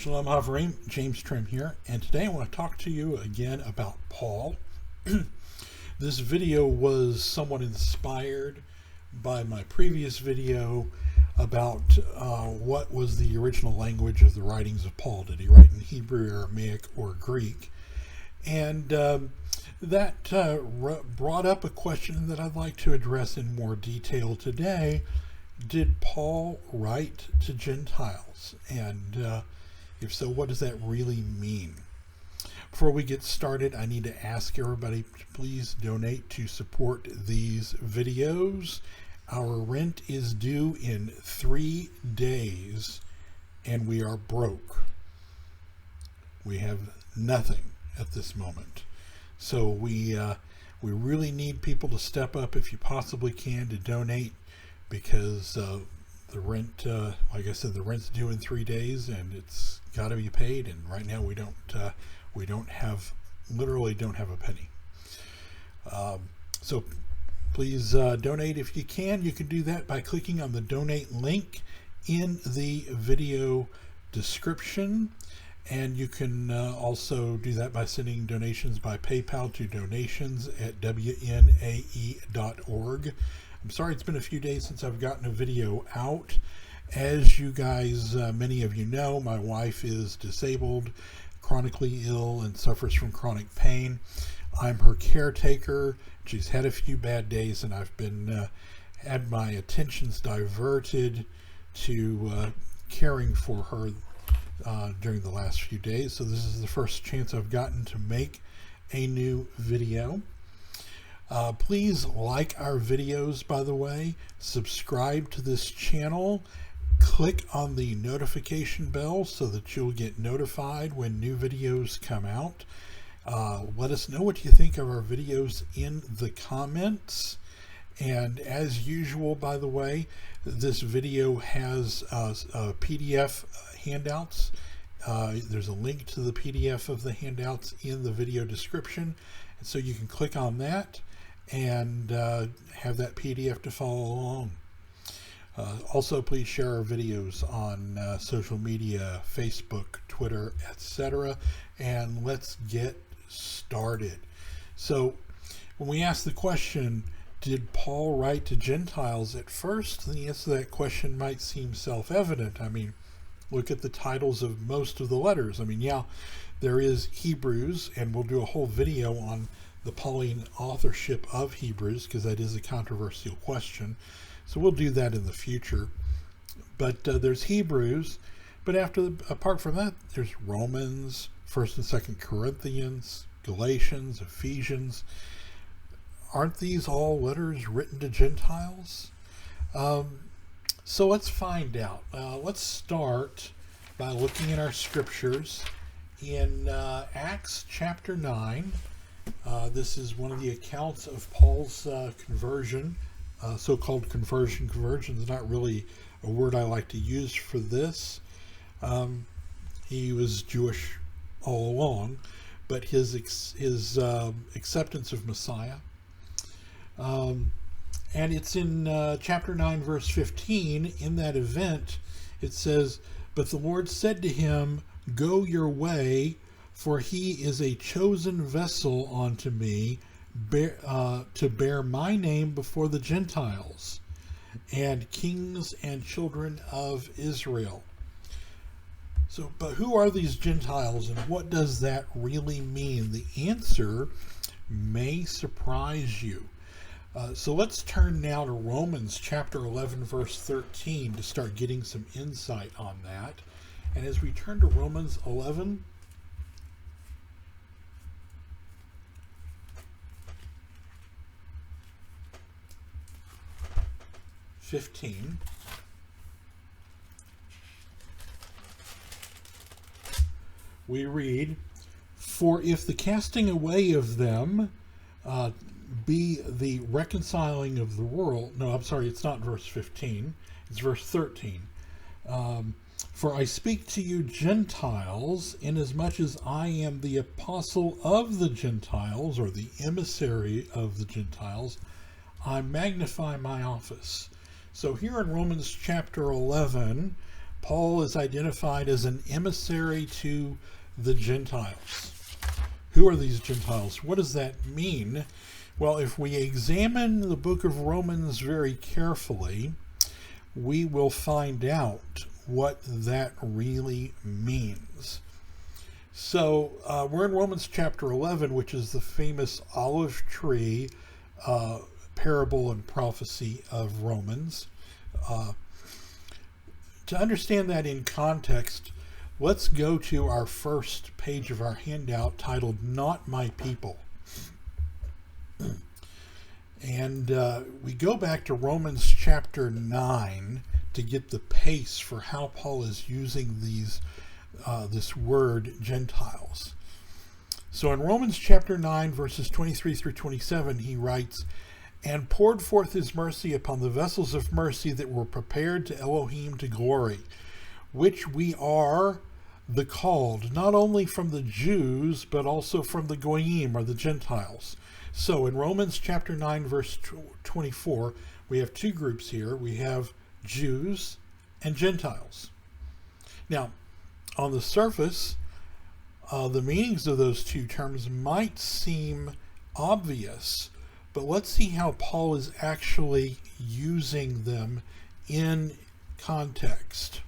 Shalom Havrim, James Trim here, and today I want to talk to you again about Paul. This video was somewhat inspired by my previous video about what was the original language of the writings of Paul. Did he write in Hebrew, Aramaic, or Greek? And that brought up a question that I'd like to address in more detail today. Did Paul write to Gentiles? And if so, what does that really mean? Before we get started, I need to ask everybody to please donate to support these videos. Our rent is due in 3 days, and we are broke. We have nothing at this moment. So we really need people to step up if you possibly can to donate, because the rent, like I said, the rent's due in 3 days, and it's got to be paid. And right now we literally don't have a penny. So please donate if you can. You can do that by clicking on the donate link in the video description. And you can also do that by sending donations by PayPal to donations@wnae.org. I'm sorry it's been a few days since I've gotten a video out. As you guys, many of you know, my wife is disabled, chronically ill, and suffers from chronic pain. I'm her caretaker. She's had a few bad days, and I've been had my attentions diverted to caring for her during the last few days. So this is the first chance I've gotten to make a new video. Please like our videos, by the way. Subscribe to this channel. Click on the notification bell so that you'll get notified when new videos come out. Let us know what you think of our videos in the comments. And as usual, by the way, this video has PDF handouts. There's a link to the PDF of the handouts in the video description. And so you can click on that and have that PDF to follow along. Also, please share our videos on social media, Facebook, Twitter, etc. And let's get started. So when we ask the question, did Paul write to Gentiles? At first, the answer to that question might seem self-evident. I mean, look at the titles of most of the letters. I mean, yeah, there is Hebrews, and we'll do a whole video on the Pauline authorship of Hebrews, because that is a controversial question. So we'll do that in the future. But there's Hebrews, but apart from that, there's Romans, 1st and 2nd Corinthians, Galatians, Ephesians. Aren't these all letters written to Gentiles? So let's find out. Let's start by looking at our scriptures in Acts chapter 9. This is one of the accounts of Paul's conversion, so-called conversion. Conversion is not really a word I like to use for this. He was Jewish all along, but his acceptance of Messiah. And it's in chapter 9, verse 15. In that event, it says, "But the Lord said to him, Go your way, for he is a chosen vessel unto me, to bear my name before the Gentiles, and kings and children of Israel." So, but who are these Gentiles, and what does that really mean? The answer may surprise you. So let's turn now to Romans chapter 11, verse 13 to start getting some insight on that. And as we turn to Romans 11, we read, "For if the casting away of them be the reconciling of the world," no, I'm sorry, it's not verse 15, it's verse 13. "For I speak to you Gentiles, inasmuch as I am the apostle of the Gentiles," or the emissary of the Gentiles, "I magnify my office." So here in Romans chapter 11, Paul is identified as an emissary to the Gentiles. Who are these Gentiles? What does that mean? Well, if we examine the book of Romans very carefully, we will find out what that really means. So we're in Romans chapter 11, which is the famous olive tree parable and prophecy of Romans. To understand that in context, let's go to our first page of our handout titled Not My People. And we go back to Romans chapter 9 to get the pace for how Paul is using this word Gentiles. So in Romans chapter 9, verses 23 through 27, he writes, "And poured forth his mercy upon the vessels of mercy that were prepared to Elohim to glory, which we are the called, not only from the Jews, but also from the Goyim, or the Gentiles." So in Romans chapter 9, verse 24, we have two groups here. We have Jews and Gentiles. Now, on the surface, the meanings of those two terms might seem obvious, but let's see how Paul is actually using them in context.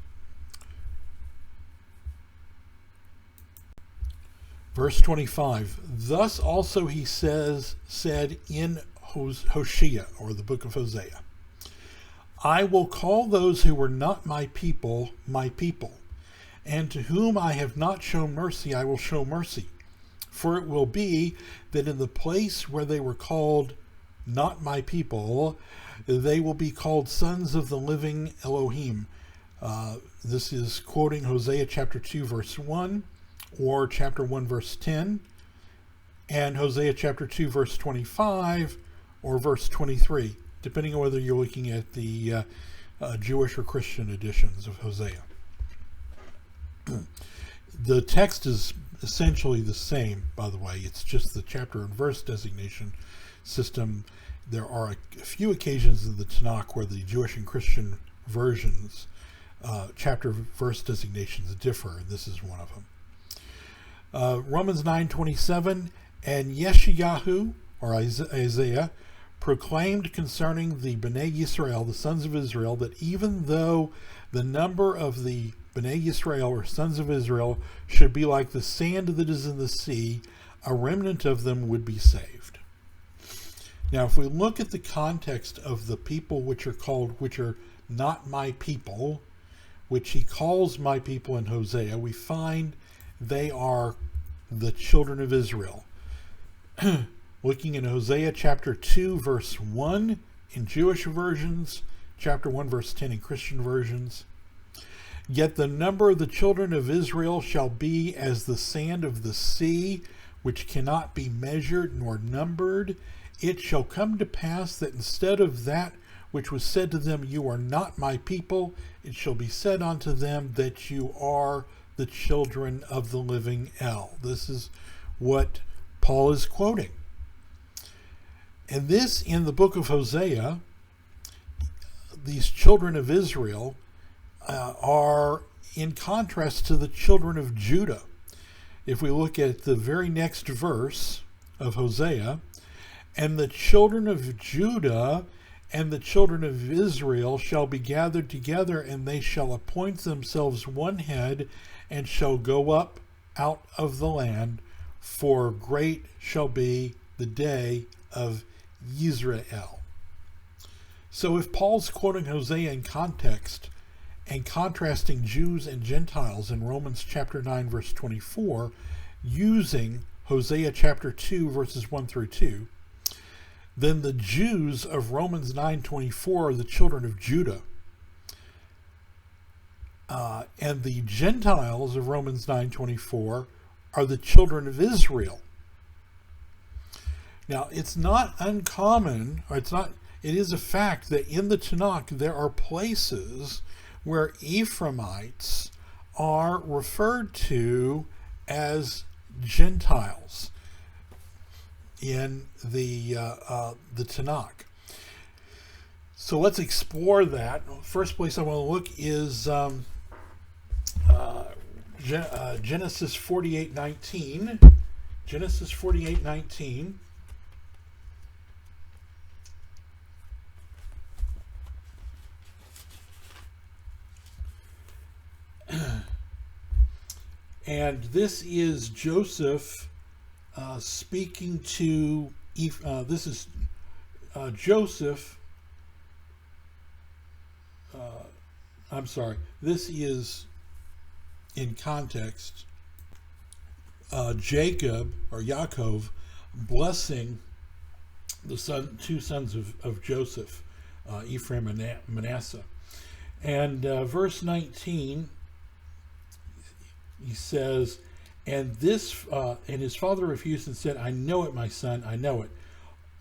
Verse 25, "Thus also he said in Hosea," or the book of Hosea, "I will call those who were not my people, and to whom I have not shown mercy, I will show mercy. For it will be that in the place where they were called not my people, they will be called sons of the living Elohim." This is quoting Hosea chapter 2, verse 1, or chapter 1, verse 10, and Hosea chapter 2, verse 25, or verse 23, depending on whether you're looking at the Jewish or Christian editions of Hosea. The text is essentially the same, by the way. It's just the chapter and verse designation system. There are a few occasions in the Tanakh where the Jewish and Christian versions, chapter verse designations differ, and this is one of them. Romans 9:27, "And Yeshayahu," or Isaiah, "proclaimed concerning the Bnei Yisrael, the sons of Israel, that even though the number of the Bnei Yisrael, or sons of Israel, should be like the sand that is in the sea, a remnant of them would be saved." Now, if we look at the context of the people which are not my people, which he calls my people in Hosea, we find they are the children of Israel. Looking in Hosea chapter 2, verse 1 in Jewish versions, chapter 1, verse 10 in Christian versions, "Yet the number of the children of Israel shall be as the sand of the sea, which cannot be measured nor numbered. It shall come to pass that instead of that which was said to them, 'You are not my people,' it shall be said unto them that you are the children of the living El." This is what Paul is quoting. And this, in the book of Hosea, these children of Israel are in contrast to the children of Judah. If we look at the very next verse of Hosea, "And the children of Judah and the children of Israel shall be gathered together, and they shall appoint themselves one head, and shall go up out of the land, for great shall be the day of Yisrael." So if Paul's quoting Hosea in context and contrasting Jews and Gentiles in Romans chapter 9, verse 24, using Hosea chapter 2, verses 1 through 2, then the Jews of Romans 9:24 are the children of Judah. And the Gentiles of Romans 9:24 are the children of Israel. Now, it's not uncommon, or it is a fact that in the Tanakh there are places where Ephraimites are referred to as Gentiles in the Tanakh. So let's explore that. First place I want to look is Genesis 48:19. Genesis 48:19. And this is Joseph speaking to this is Joseph. I'm sorry. This is in context. Jacob or Yaakov blessing the two sons of Joseph, Ephraim and Manasseh. And verse 19, he says, and his father refused and said, I know it, my son, I know it.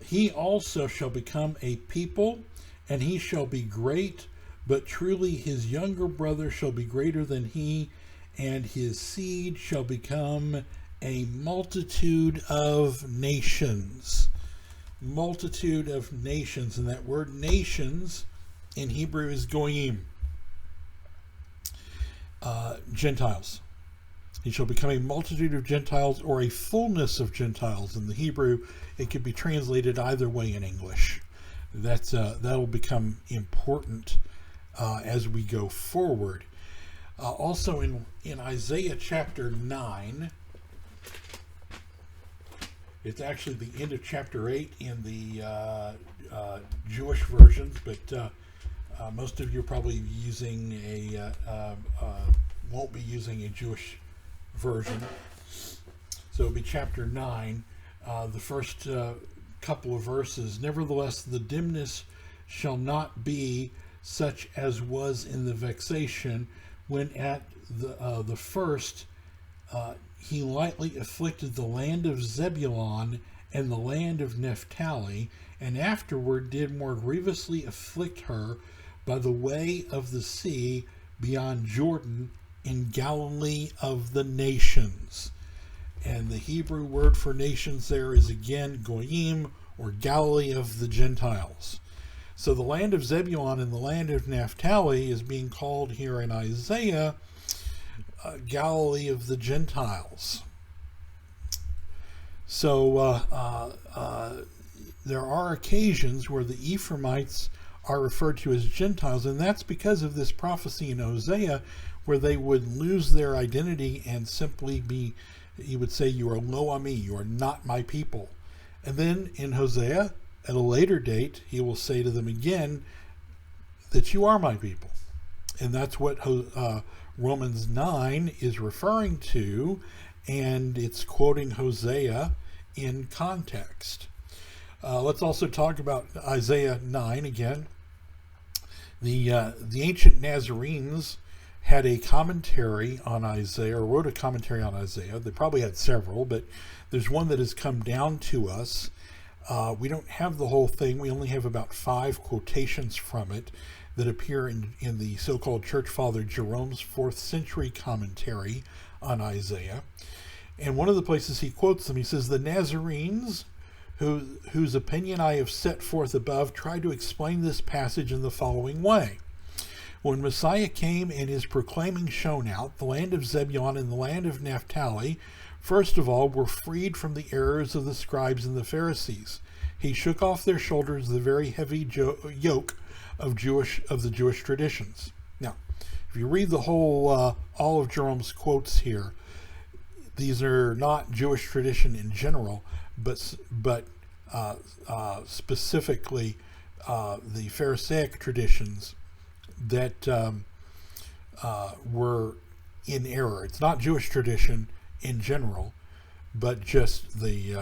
He also shall become a people, and he shall be great, but truly his younger brother shall be greater than he, and his seed shall become a multitude of nations. Multitude of nations. And that word nations in Hebrew is goyim. Gentiles. He shall become a multitude of Gentiles, or a fullness of Gentiles. In the Hebrew, it could be translated either way in English. That'll become important as we go forward. Also in Isaiah chapter 9, it's actually the end of chapter 8 in the Jewish versions, but most of you are probably using won't be using a Jewish version. So it'll be chapter 9, the first couple of verses. Nevertheless, the dimness shall not be such as was in the vexation, when at the first he lightly afflicted the land of Zebulun and the land of Naphtali, and afterward did more grievously afflict her by the way of the sea beyond Jordan, in Galilee of the nations. And the Hebrew word for nations there is again goyim, or Galilee of the Gentiles. So the land of Zebulun and the land of Naphtali is being called here in Isaiah Galilee of the Gentiles. So there are occasions where the Ephraimites are referred to as Gentiles, and that's because of this prophecy in Hosea, where they would lose their identity and simply be, he would say, you are lo ami, you are not my people. And then in Hosea, at a later date, he will say to them again that you are my people. And that's what Romans 9 is referring to, and it's quoting Hosea in context. Let's also talk about Isaiah 9 again. The ancient Nazarenes had a commentary on Isaiah, or wrote a commentary on Isaiah. They probably had several, but there's one that has come down to us. We don't have the whole thing. We only have about 5 quotations from it that appear in the so-called Church Father Jerome's 4th century commentary on Isaiah. And one of the places he quotes them, he says, the Nazarenes, whose opinion I have set forth above, try to explain this passage in the following way. When Messiah came and his proclaiming shone out, the land of Zebulun and the land of Naphtali, first of all, were freed from the errors of the scribes and the Pharisees. He shook off their shoulders the very heavy yoke of the Jewish traditions. Now, if you read the whole, all of Jerome's quotes here, these are not Jewish tradition in general, but specifically the Pharisaic traditions that were in error. It's not Jewish tradition in general, but just the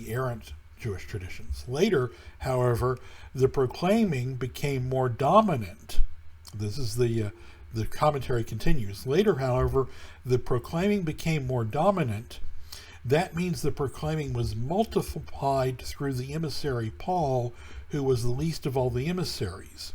errant Jewish traditions. Later, however, the proclaiming became more dominant. This is the commentary continues. Later, however, the proclaiming became more dominant. That means the proclaiming was multiplied through the emissary Paul, who was the least of all the emissaries.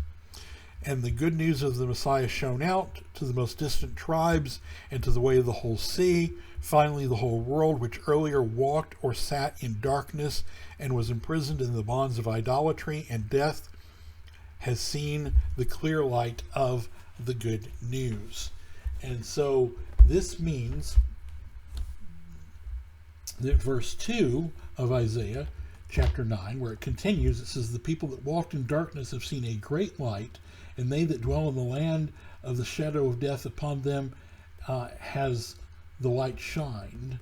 And the good news of the Messiah shone out to the most distant tribes and to the way of the whole sea. Finally, the whole world, which earlier walked or sat in darkness and was imprisoned in the bonds of idolatry and death, has seen the clear light of the good news. And so This means that verse 2 of Isaiah chapter 9, where it continues, it says, "The people that walked in darkness have seen a great light, and they that dwell in the land of the shadow of death, upon them has the light shined."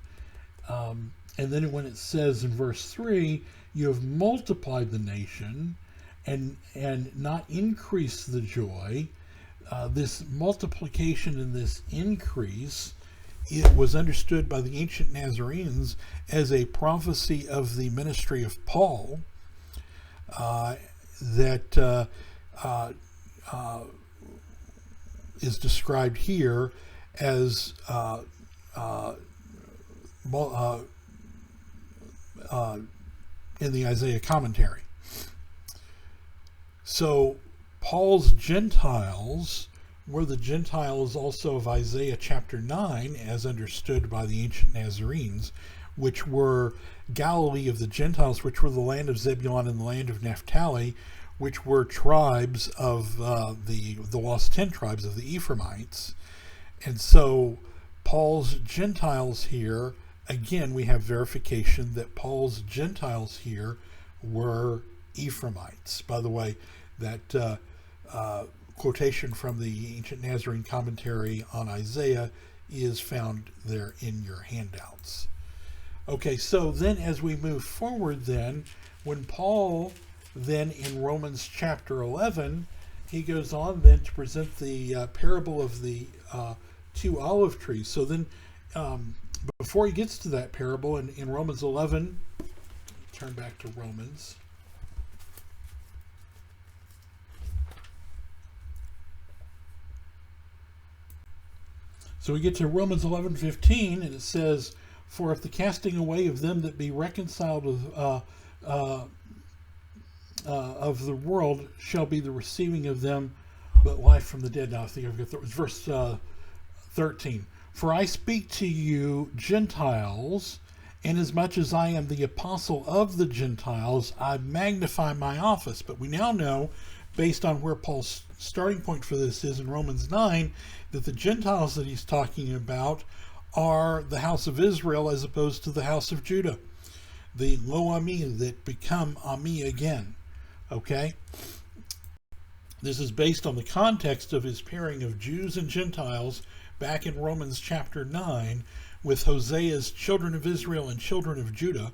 And then when it says in verse 3, "You have multiplied the nation and not increased the joy," this multiplication and this increase, it was understood by the ancient Nazarenes as a prophecy of the ministry of Paul, that is described here as in the Isaiah commentary. So Paul's Gentiles were the Gentiles also of Isaiah chapter 9, as understood by the ancient Nazarenes, which were Galilee of the Gentiles, which were the land of Zebulun and the land of Naphtali, which were tribes of the lost 10 tribes of the Ephraimites. And so Paul's Gentiles here, again, we have verification that Paul's Gentiles here were Ephraimites. By the way, that quotation from the ancient Nazarene commentary on Isaiah is found there in your handouts. Okay, so then as we move forward then, when Paul then in Romans chapter 11, he goes on then to present the parable of the 2 olive trees. So then before he gets to that parable in Romans 11, turn back to Romans. So we get to Romans 11:15, and it says, "For if the casting away of them that be reconciled of the world shall be the receiving of them, but life from the dead." Now I think I've got verse 13. "For I speak to you Gentiles, inasmuch as I am the apostle of the Gentiles, I magnify my office." But we now know, based on where Paul's starting point for this is in Romans 9, that the Gentiles that he's talking about are the house of Israel as opposed to the house of Judah, the lo ami that become ami again. Okay, this is based on the context of his pairing of Jews and Gentiles back in Romans chapter 9 with Hosea's children of Israel and children of Judah,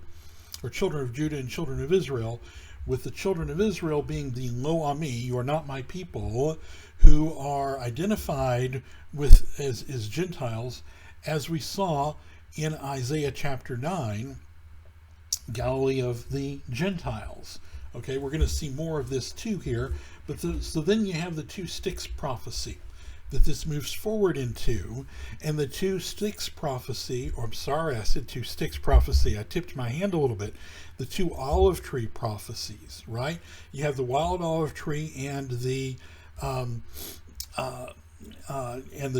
or children of Judah and children of Israel, with the children of Israel being the lo ami, "You are not my people," who are identified with as Gentiles, as we saw in Isaiah chapter 9, Galilee of the Gentiles. Okay, we're going to see more of this too here, but so then you have the 2 sticks prophecy that this moves forward into, and the 2 sticks prophecy, or I'm sorry, I said 2 sticks prophecy, I tipped my hand a little bit, the 2 olive tree prophecies, right? You have the wild olive tree and the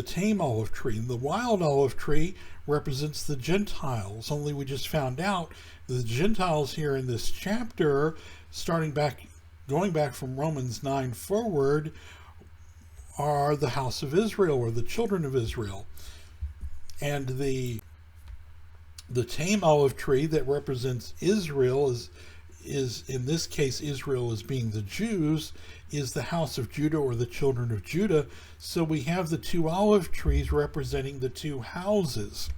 tame olive tree. And the wild olive tree represents the Gentiles, only we just found out that the Gentiles here in this chapter, going back from Romans 9 forward, are the house of Israel, or the children of Israel. And the tame olive tree that represents Israel is in this case Israel as being the Jews, is the house of Judah, or the children of Judah. So we have the 2 olive trees representing the 2 houses.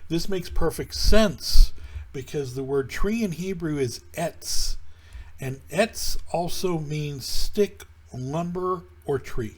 This makes perfect sense because the word tree in Hebrew is etz, and etz also means stick, lumber, or tree.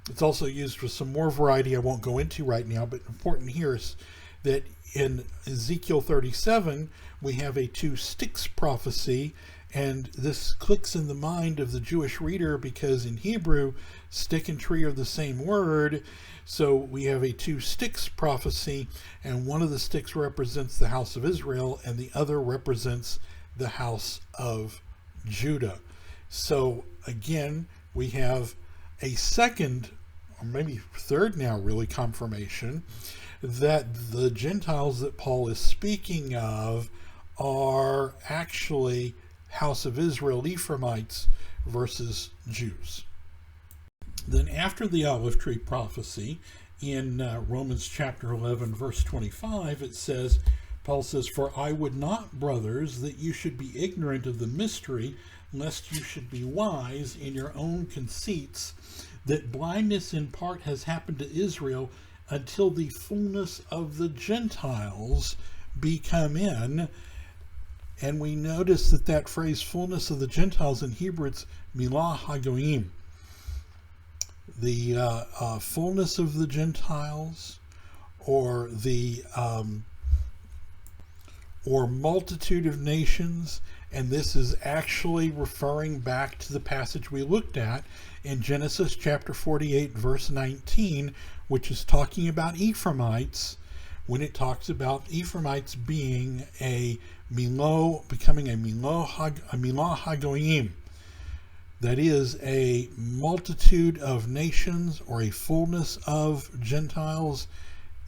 It's also used for some more variety I won't go into right now, but important here is that in Ezekiel 37 we have a 2 sticks prophecy, and this clicks in the mind of the Jewish reader because in Hebrew stick and tree are the same word. So we have a 2 sticks prophecy, and one of the sticks represents the house of Israel and the other represents the house of Judah. So again, we have a second, or maybe third now really, confirmation that the Gentiles that Paul is speaking of are actually house of Israel, Ephraimites, versus Jews. Then after the olive tree prophecy in Romans chapter 11 verse 25, it says, Paul says, "For I would not, brothers, that you should be ignorant of the mystery, lest you should be wise in your own conceits, that blindness in part has happened to Israel until the fullness of the Gentiles be come in." And we notice that that phrase, fullness of the Gentiles, in Hebrew, it's milah hagoyim. The fullness of the Gentiles, or the or multitude of nations. And this is actually referring back to the passage we looked at in Genesis chapter 48 verse 19, which is talking about Ephraimites, when it talks about Ephraimites being becoming a milah hagoyim. That is a multitude of nations, or a fullness of Gentiles.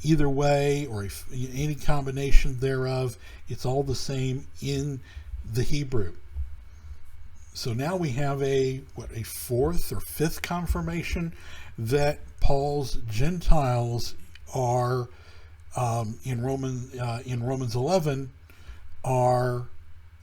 Either way, or any combination thereof, it's all the same in the Hebrew. So now we have a fourth or fifth confirmation that Paul's Gentiles are in Romans 11 are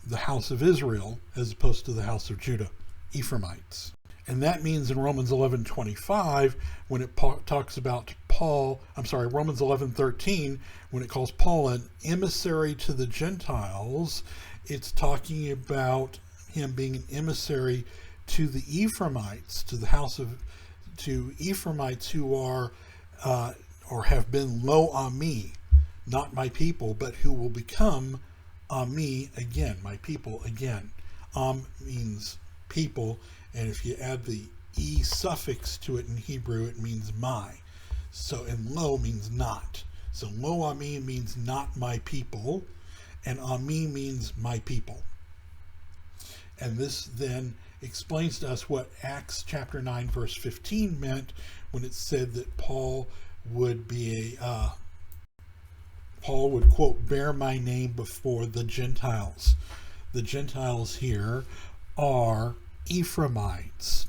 the house of Israel, as opposed to the house of Judah, Ephraimites. And that means in Romans 11:25, when it talks about Romans 11:13, when it calls Paul an emissary to the Gentiles, it's talking about him being an emissary to the Ephraimites, to Ephraimites who are or have been lo ami, not my people, but who will become ami again, my people again. Means people, and if you add the e suffix to it in Hebrew, it means my. So, and lo means not. So lo ami means not my people, and ami means my people. And this then explains to us what Acts chapter 9 verse 15 meant when it said that Paul would quote, bear my name before the Gentiles. The Gentiles here are Ephraimites,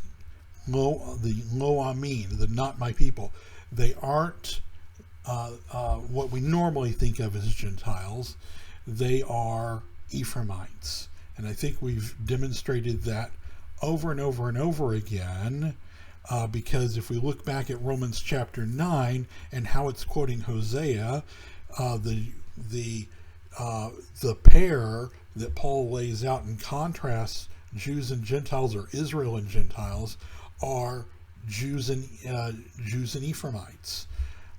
the lo ami, the not my people. They aren't what we normally think of as Gentiles. They are Ephraimites. And I think we've demonstrated that over and over and over again, because if we look back at Romans chapter 9 and how it's quoting Hosea, the pair that Paul lays out in contrast, Jews and Gentiles, or Israel and Gentiles, are Jews and Ephraimites.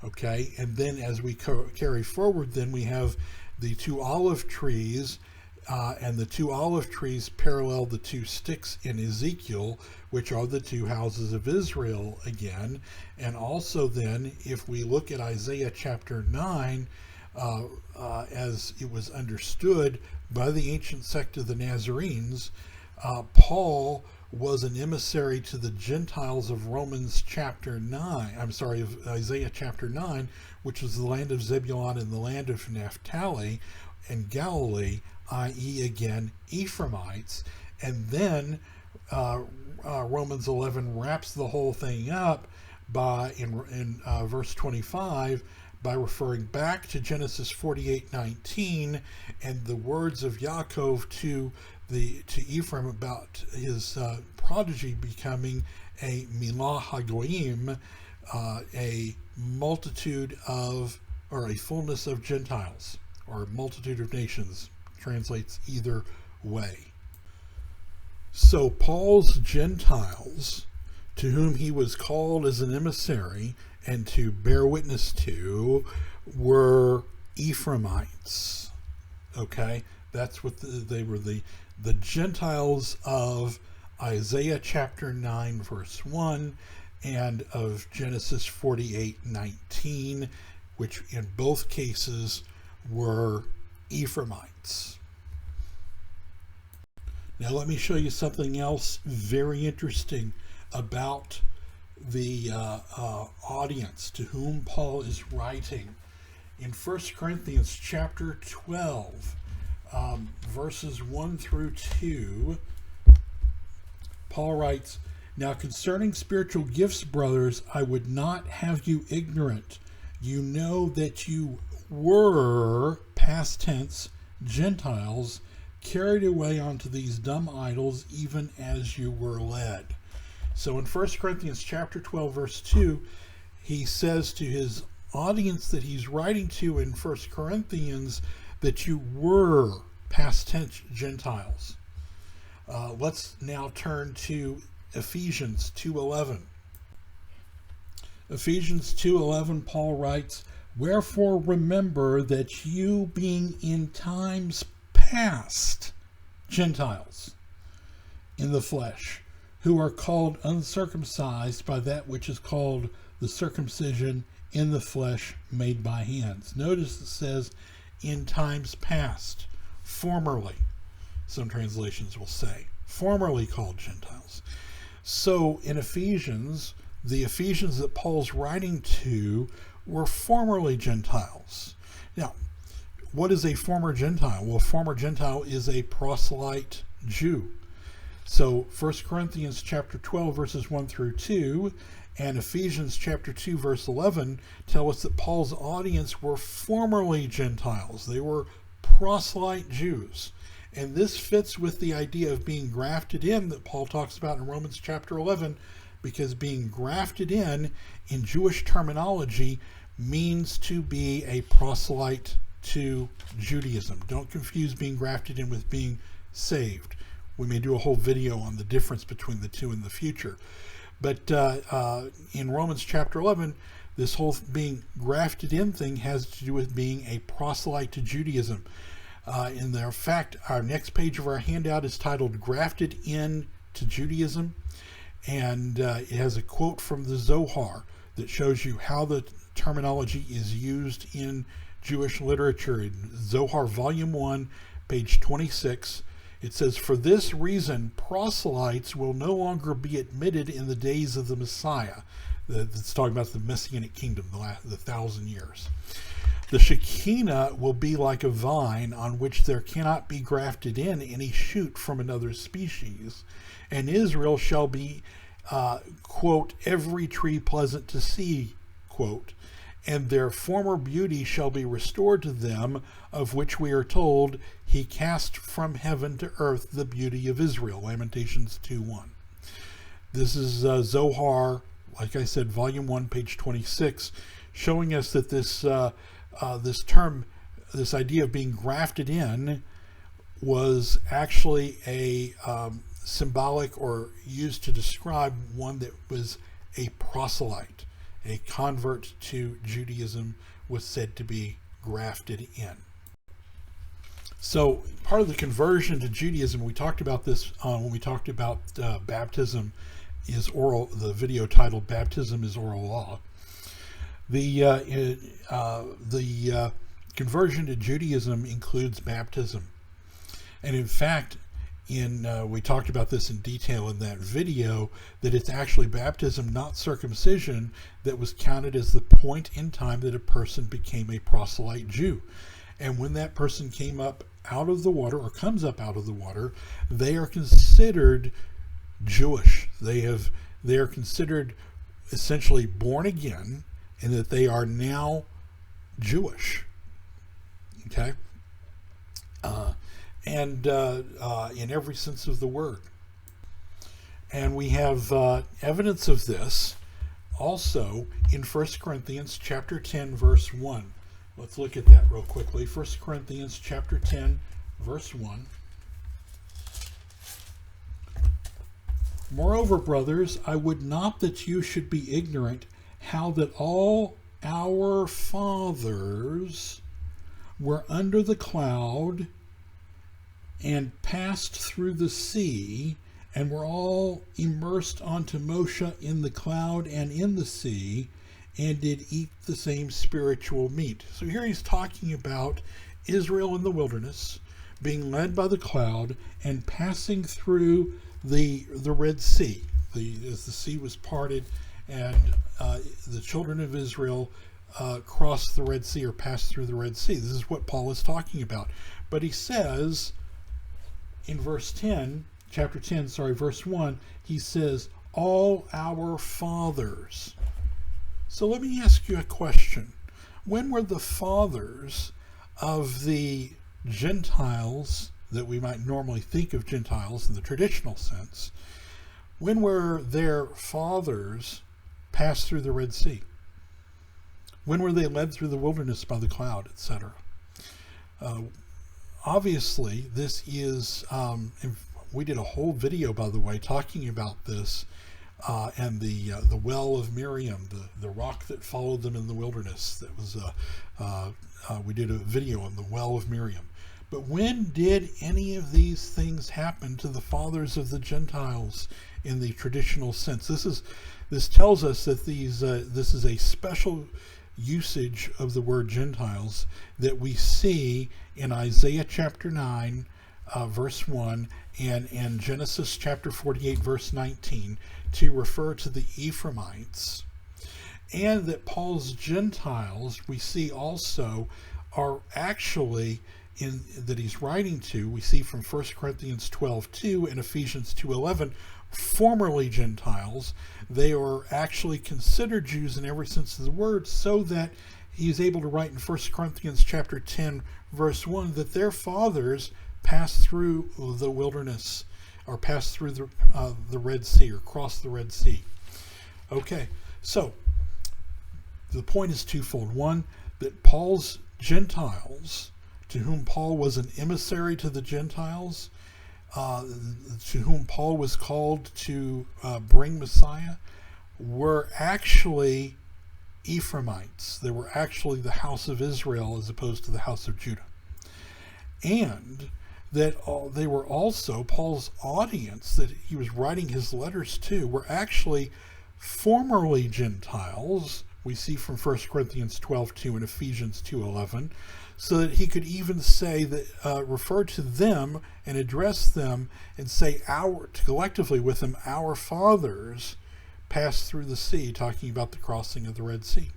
Okay, and then as we carry forward, then we have the two olive trees, and the two olive trees parallel the two sticks in Ezekiel, which are the two houses of Israel again. And also then, if we look at Isaiah chapter 9, as it was understood by the ancient sect of the Nazarenes, Paul was an emissary to the Gentiles of Romans chapter 9, of Isaiah chapter 9, which was the land of Zebulun and the land of Naphtali and Galilee, i.e. again, Ephraimites. And then Romans 11 wraps the whole thing up in verse 25 by referring back to Genesis 48:19 and the words of Yaakov to Ephraim about his prodigy becoming a milah hagoyim, a multitude of, or a fullness of Gentiles, or a multitude of nations. Translates either way. So Paul's Gentiles, to whom he was called as an emissary and to bear witness to, were Ephraimites. Okay, that's what they were, the Gentiles of Isaiah chapter 9 verse 1 and of Genesis 48:19, which in both cases were Ephraimites. Now let me show you something else very interesting about the audience to whom Paul is writing. In 1 Corinthians chapter 12, verses 1 through 2, Paul writes, Now concerning spiritual gifts, brothers, I would not have you ignorant. You know that you were, past tense, Gentiles, carried away onto these dumb idols, even as you were led. So in 1 Corinthians chapter 12, verse 2, he says to his audience that he's writing to in 1 Corinthians that you were, past tense, Gentiles. Let's now turn to Ephesians 2:11. Ephesians 2:11, Paul writes, "Wherefore remember that you being in times past Gentiles in the flesh, who are called uncircumcised by that which is called the circumcision in the flesh made by hands." Notice it says in times past, formerly. Some translations will say formerly called Gentiles. So in Ephesians, the Ephesians that Paul's writing to were formerly Gentiles. Now, what is a former Gentile? Well, a former Gentile is a proselyte Jew. So 1 Corinthians chapter 12 verses 1 through 2 and Ephesians chapter 2 verse 11 tell us that Paul's audience were formerly Gentiles. They were proselyte Jews. And this fits with the idea of being grafted in that Paul talks about in Romans chapter 11, because being grafted in Jewish terminology means to be a proselyte to Judaism. Don't confuse being grafted in with being saved. We may do a whole video on the difference between the two in the future. But in Romans chapter 11, this whole being grafted in thing has to do with being a proselyte to Judaism. In fact, our next page of our handout is titled Grafted In to Judaism, and it has a quote from the Zohar that shows you how the terminology is used in Jewish literature. In Zohar volume 1, page 26, it says, "For this reason, proselytes will no longer be admitted in the days of the Messiah." That's talking about the Messianic kingdom, the 1,000 years. "The Shekinah will be like a vine on which there cannot be grafted in any shoot from another species. And Israel shall be, quote, every tree pleasant to see, quote, and their former beauty shall be restored to them, of which we are told, he cast from heaven to earth the beauty of Israel." Lamentations 2:1. This is Zohar, like I said, volume 1, page 26, showing us that this idea of being grafted in was actually a symbolic or used to describe one that was a proselyte. A convert to Judaism was said to be grafted in. So part of the conversion to Judaism, we talked about this when we talked about baptism is oral, the video titled Baptism is Oral Law. The conversion to Judaism includes baptism. And in fact, we talked about this in detail in that video, that it's actually baptism, not circumcision, that was counted as the point in time that a person became a proselyte Jew. And when that person came up out of the water, or comes up out of the water, they are considered Jewish. They are considered essentially born again, and that they are now Jewish. Okay? In every sense of the word. And we have evidence of this also in 1 Corinthians chapter 10, verse 1. Let's look at that real quickly. 1 Corinthians chapter 10, verse 1. "Moreover, brothers, I would not that you should be ignorant how that all our fathers were under the cloud and passed through the sea, and were all immersed unto Moshe in the cloud and in the sea, and did eat the same spiritual meat." So here he's talking about Israel in the wilderness, being led by the cloud and passing through the Red Sea. As the sea was parted, and the children of Israel crossed the Red Sea, or passed through the Red Sea. This is what Paul is talking about. But he says in chapter 10, verse 1, he says, all our fathers. So let me ask you a question. When were the fathers of the Gentiles that we might normally think of Gentiles in the traditional sense, when were their fathers passed through the Red Sea? When were they led through the wilderness by the cloud, etc.? Obviously, this is, we did a whole video, by the way, talking about this, and the well of Miriam, the rock that followed them in the wilderness. That was we did a video on the well of Miriam. But when did any of these things happen to the fathers of the Gentiles in the traditional sense? This tells us that this is a special usage of the word Gentiles that we see in Isaiah chapter 9, verse 1, and in Genesis chapter 48, verse 19, to refer to the Ephraimites. And that Paul's Gentiles, we see also, are actually that he's writing to, we see from 1 Corinthians 12:2 and Ephesians 2:11, formerly Gentiles. They are actually considered Jews in every sense of the word, so that he's able to write in 1 Corinthians chapter 10, verse 1, that their fathers passed through the wilderness, or passed through the Red Sea, or crossed the Red Sea. Okay, so the point is twofold. One, that Paul's Gentiles, to whom Paul was an emissary to the Gentiles, to whom Paul was called to bring Messiah, were actually Ephraimites. They were actually the house of Israel as opposed to the house of Judah. And that they were also, Paul's audience that he was writing his letters to, were actually formerly Gentiles. We see from 1 Corinthians 12:2 and Ephesians 2:11, so that he could even say that, refer to them and address them and say collectively with them, our fathers passed through the sea, talking about the crossing of the Red Sea.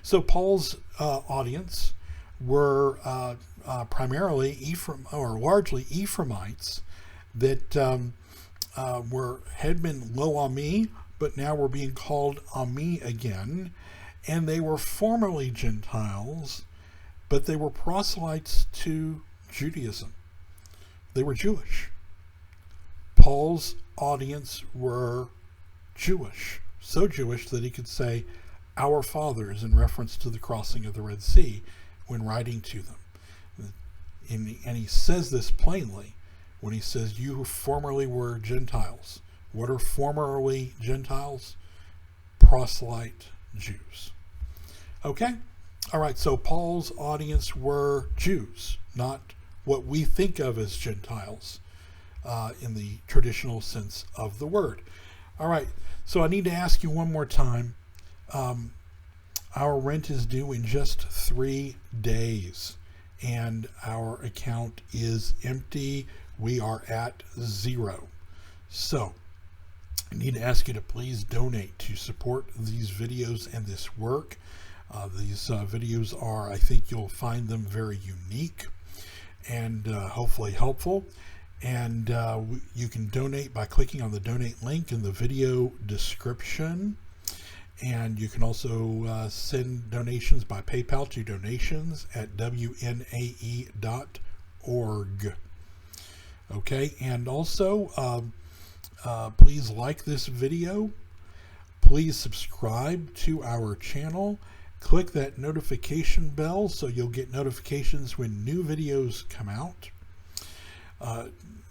So Paul's audience were primarily largely Ephraimites that had been Lo Ami, but now were being called Ami again, and they were formerly Gentiles, but they were proselytes to Judaism. They were Jewish. Paul's audience were Jewish, so Jewish that he could say our fathers in reference to the crossing of the Red Sea when writing to them. And he says this plainly when he says, you who formerly were Gentiles. What are formerly Gentiles? Proselyte Jews. Okay? All right, so Paul's audience were Jews, not what we think of as Gentiles in the traditional sense of the word. All right, so I need to ask you one more time. Our rent is due in just 3 days, and our account is empty. We are at 0. So I need to ask you to please donate to support these videos and this work. These videos are, I think you'll find them very unique and hopefully helpful. And you can donate by clicking on the donate link in the video description. And you can also send donations by PayPal to donations@wnae.org. Okay, and also please like this video. Please subscribe to our channel. Click that notification bell so you'll get notifications when new videos come out.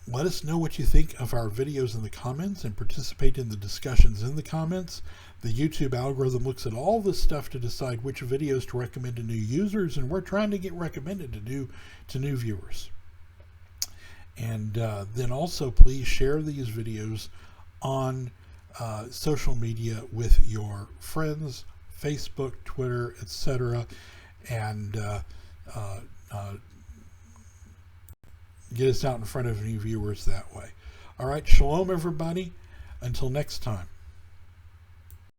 Let us know what you think of our videos in the comments and participate in the discussions in the comments. The YouTube algorithm looks at all this stuff to decide which videos to recommend to new users, and we're trying to get recommended to new viewers. And then also please share these videos on social media with your friends, Facebook, Twitter, etc., and get us out in front of new viewers that way. All right, shalom everybody. Until next time.